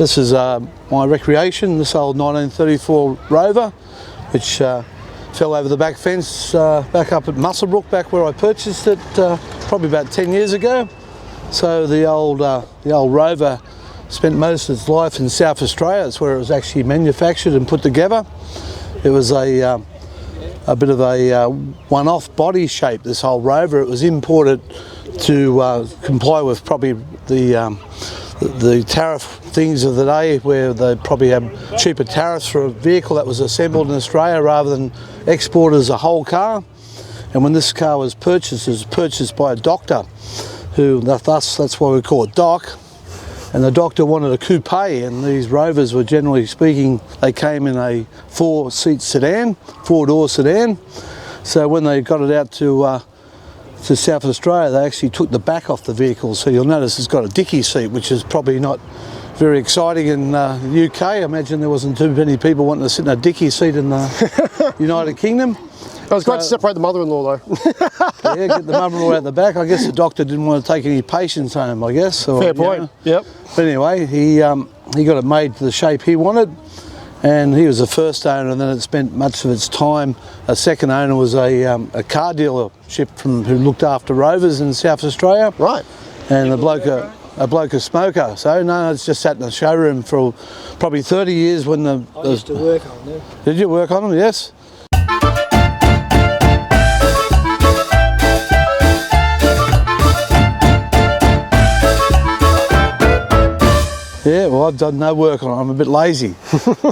This is my recreation, this old 1934 Rover, which fell over the back fence back up at Muswellbrook, back where I purchased it probably about 10 years ago. So the old Rover spent most of its life in South Australia. That's where it was actually manufactured and put together. It was a bit of a one-off body shape, this whole Rover. It was imported to comply with probably the tariff things of the day, where they probably have cheaper tariffs for a vehicle that was assembled in Australia rather than exported as a whole car. And when this car was purchased, it was purchased by a doctor, who that's why we call it Doc. And the doctor wanted a coupe, and these Rovers were, generally speaking, they came in a four-seat sedan, four-door sedan. So when they got it out to South Australia, they actually took the back off the vehicle. So you'll notice it's got a dicky seat, which is probably not very exciting in the UK. I imagine there wasn't too many people wanting to sit in a dicky seat in the United Kingdom. It was great to separate the mother-in-law though. Yeah, get the mother-in-law out the back. I guess the doctor didn't want to take any patients home, I guess. Or, fair point, yep. But anyway, he got it made to the shape he wanted, and he was the first owner, and then it spent much of its time. A second owner was a car dealership who looked after Rovers in South Australia. Right. And a bloke a smoker. So no, it's just sat in the showroom for probably 30 years when I used to work on them. Did you work on them? Yes. Yeah, well, I've done no work on it. I'm a bit lazy.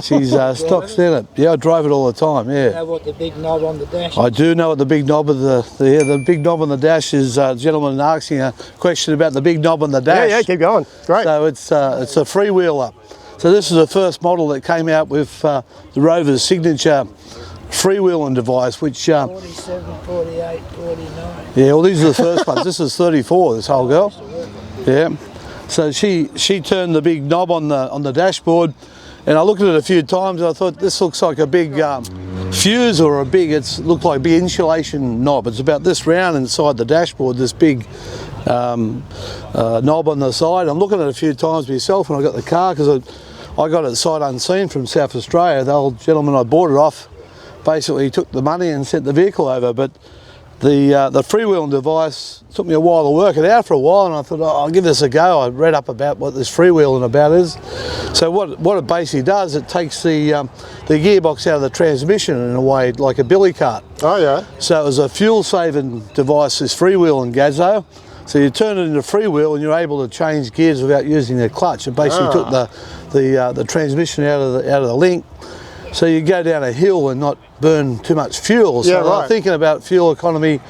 She's stock standard. Yeah, I drive it all the time. Yeah. You know what the big knob on the dash is? I do know what the big knob of the big knob on the dash is. Gentleman asking a question about the big knob on the dash. Yeah, keep going. Great. So it's a freewheeler. So this is the first model that came out with the Rover's signature freewheeling device, which 47, 48, 49. yeah, well, these are the first ones. This is 34. This whole girl. Yeah. So she turned the big knob on the dashboard, and I looked at it a few times and I thought, this looks like a big fuse or it looked like a big insulation knob. It's about this round inside the dashboard, this big knob on the side. I'm looking at it a few times myself when I got the car, because I got it sight unseen from South Australia. The old gentleman I bought it off basically took the money and sent the vehicle over, but the freewheeling device took me a while to work it out for a while, and I thought, I'll give this a go. I read up about what this freewheeling about is. So what it basically does, it takes the gearbox out of the transmission in a way, like a billy cart. Oh yeah. So it was a fuel saving device, this freewheeling gazzo. So you turn it into freewheel and you're able to change gears without using the clutch. It basically took the transmission out of the link. So you go down a hill and not burn too much fuel. So right. I'm thinking about fuel economy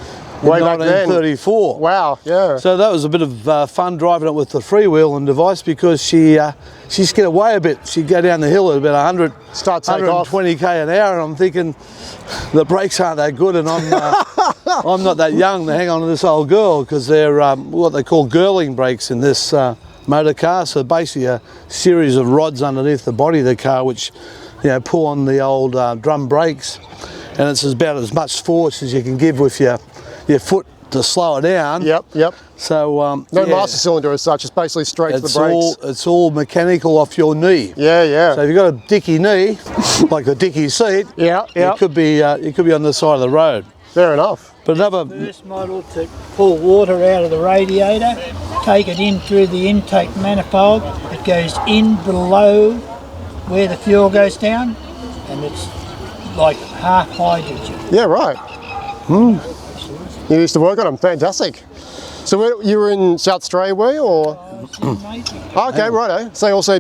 in way back 1934. Then. Wow, yeah. So that was a bit of fun driving it with the freewheeling device, because she'd get away a bit. She'd go down the hill at about 120 k an hour, and I'm thinking the brakes aren't that good, and I'm not that young to hang on to this old girl, because they're what they call girling brakes in this motor car. So basically a series of rods underneath the body of the car, which pull on the old drum brakes, and it's about as much force as you can give with your foot to slow it down. Yep. So no master cylinder as such. It's basically straight to the brakes. It's all mechanical off your knee. Yeah. So if you've got a dicky knee, like the dicky seat, yeah, it could be on the side of the road. Fair enough. But another first model to pull water out of the radiator, take it in through the intake manifold. It goes in below where the fuel goes down, and it's like half hydrogen. Yeah, right. You used to work on them. Fantastic. So you were in South Australia, were you, or? Okay, righto. So they also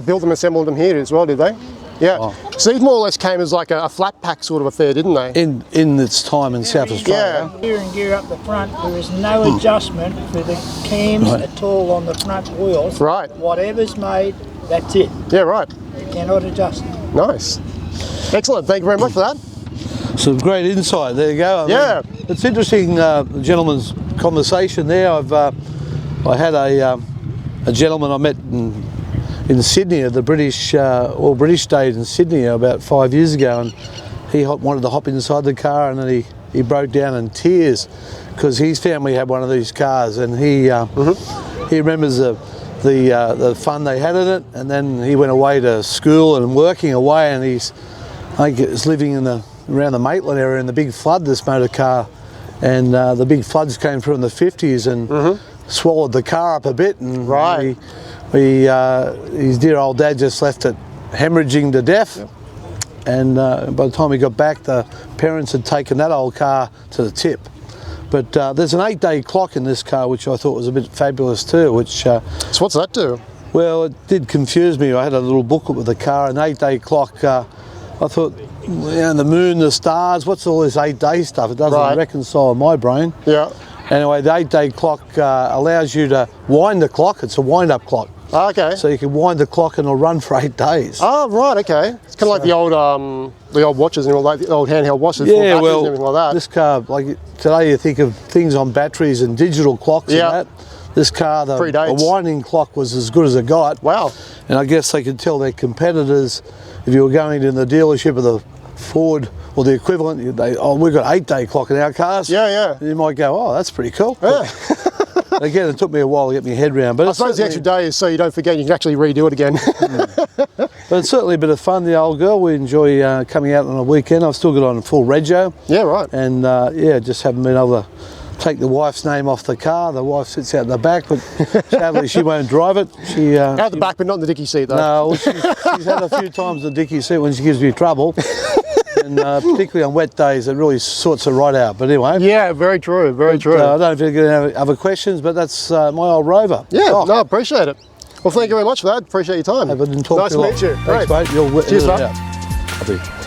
built them, assembled them here as well, did they? Yeah. Oh. So these more or less came as like a flat pack sort of affair, didn't they? In its time in South Australia. Gear and gear up the front. There is no adjustment for the cams at all on the front wheels. Right. Whatever's made, that's it. Yeah, right. You cannot adjust. Nice. Excellent. Thank you very much for that. Some great insight. There you go. I mean, it's interesting, the gentleman's conversation there. I had a gentleman I met in Sydney at the British Day in Sydney about 5 years ago, and he wanted to hop inside the car, and then he broke down in tears because his family had one of these cars, and he remembers the the fun they had in it. And then he went away to school and working away, and I think he's living around the Maitland area in the big flood, this motor car. And the big floods came through in the 50s and swallowed the car up a bit. And Right. his dear old dad just left it hemorrhaging to death. Yep. And by the time he got back, the parents had taken that old car to the tip. But there's an 8-day clock in this car, which I thought was a bit fabulous too, which... So what's that do? Well, it did confuse me. I had a little booklet with the car, an 8-day clock. I thought, the moon, the stars, what's all this 8-day stuff? It doesn't reconcile in my brain. Yeah. Anyway, the 8-day clock allows you to wind the clock. It's a wind-up clock. Okay. So you can wind the clock and it'll run for 8 days. Oh, right, okay. It's kind of like the old watches and all that, the old handheld watches, full Yeah, batteries well, and everything like that. this car, like today you think of things on batteries and digital clocks and that. This car, the winding clock was as good as it got. Wow. And I guess they could tell their competitors, if you were going to the dealership of the Ford or the equivalent, we've got 8-day clock in our cars. Yeah. And you might go, oh, that's pretty cool. Yeah. Again, it took me a while to get my head around. But I suppose the extra day is so you don't forget, you can actually redo it again. But it's certainly a bit of fun, the old girl. We enjoy coming out on a weekend. I've still got on a full rego. Yeah, right. And just haven't been able to take the wife's name off the car. The wife sits out in the back, but sadly she won't drive it. Out the back, but not in the dicky seat though. No, she's had a few times the dicky seat when she gives me trouble. And particularly on wet days, it really sorts her right out. But anyway. Yeah, very true, very true. I don't know if you're going to have other questions, but that's my old Rover. Yeah, no, appreciate it. Well, thank you very much for that. Appreciate your time. Nice to meet you. Thanks, mate. Cheers, You're mate. Copy.